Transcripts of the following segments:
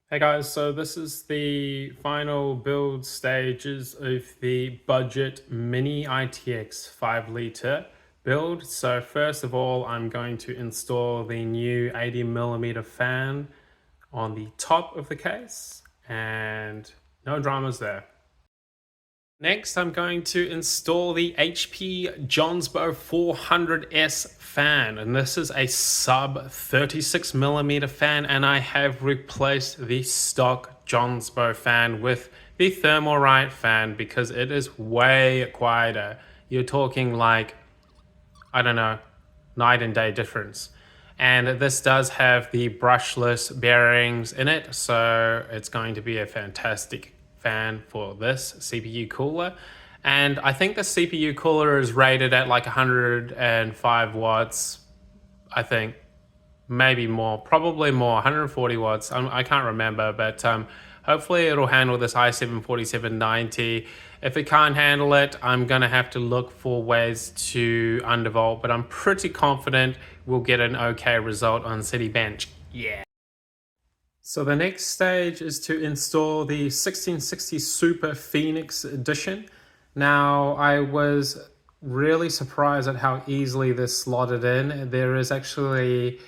Hey guys, so this is the final build stages of the budget mini ITX 5 liter build. So first of all, I'm going to install the new 80mm fan on the top of the case, and no dramas there. Next, I'm going to install the HP Johnsbow 400S fan, and this is a sub 36mm fan, and I have replaced the stock Johnsbow fan with the Thermalright fan because it is way quieter. You're talking like, I don't know, night and day difference. And this does have the brushless bearings in it, so it's going to be a fantastic fan for this CPU cooler. And I think the CPU cooler is rated at like 105 watts, I think. Maybe more, probably more, 140 watts. I can't remember, but hopefully it'll handle this i7-4790. If it can't handle it, I'm gonna have to look for ways to undervolt, but I'm pretty confident we'll get an okay result on Citybench. Yeah. So the next stage is to install the 1660 Super Phoenix Edition. Now, I was really surprised at how easily this slotted in. There is actually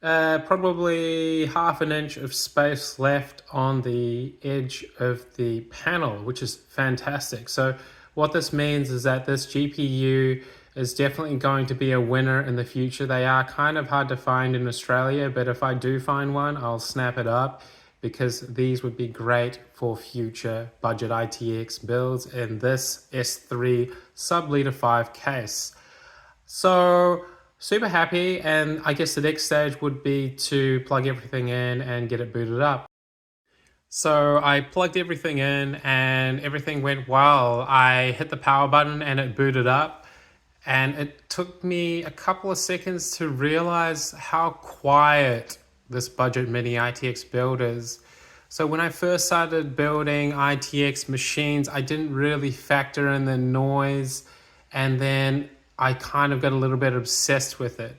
probably half an inch of space left on the edge of the panel, which is fantastic. So what this means is that this GPU is definitely going to be a winner in the future. They are kind of hard to find in Australia, but if I do find one, I'll snap it up because these would be great for future budget ITX builds in this S3 sub-liter 5 case. So super happy, and I guess the next stage would be to plug everything in and get it booted up. So I plugged everything in and everything went well. I hit the power button and it booted up, and it took me a couple of seconds to realize how quiet this budget mini ITX build is. So when I first started building ITX machines, I didn't really factor in the noise, and then I kind of got a little bit obsessed with it.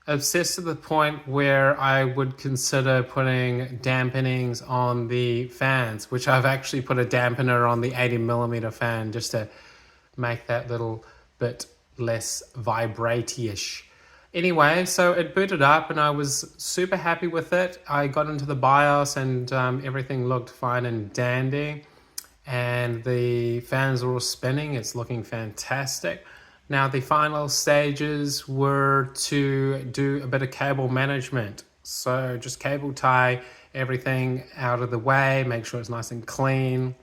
Obsessed to the point where I would consider putting dampenings on the fans, which I've actually put a dampener on the 80mm fan just to make that little bit less vibrate-ish. Anyway, so it booted up and I was super happy with it. I got into the BIOS and everything looked fine and dandy. And the fans are all spinning. It's looking fantastic. Now the final stages were to do a bit of cable management. So just cable tie everything out of the way, make sure it's nice and clean.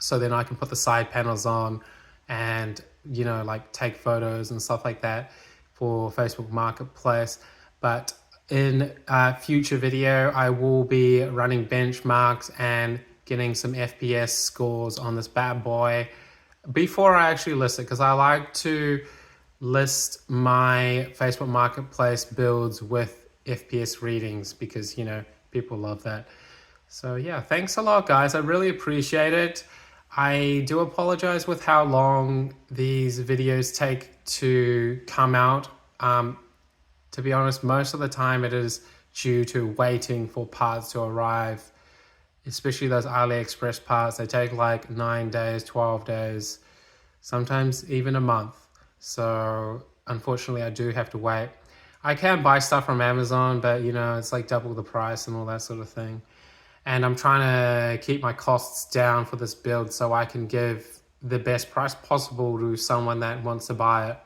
So then I can put the side panels on and, you know, like take photos and stuff like that for Facebook Marketplace. But in a future video, I will be running benchmarks and getting some FPS scores on this bad boy before I actually list it, because I like to list my Facebook Marketplace builds with FPS readings because, you know, people love that. So yeah, thanks a lot, guys. I really appreciate it. I do apologize with how long these videos take to come out. To be honest, most of the time it is due to waiting for parts to arrive, especially those AliExpress parts. They take like 9 days, 12 days, sometimes even a month. So unfortunately, I do have to wait. I can buy stuff from Amazon, but you know, it's like double the price and all that sort of thing. And I'm trying to keep my costs down for this build so I can give the best price possible to someone that wants to buy it.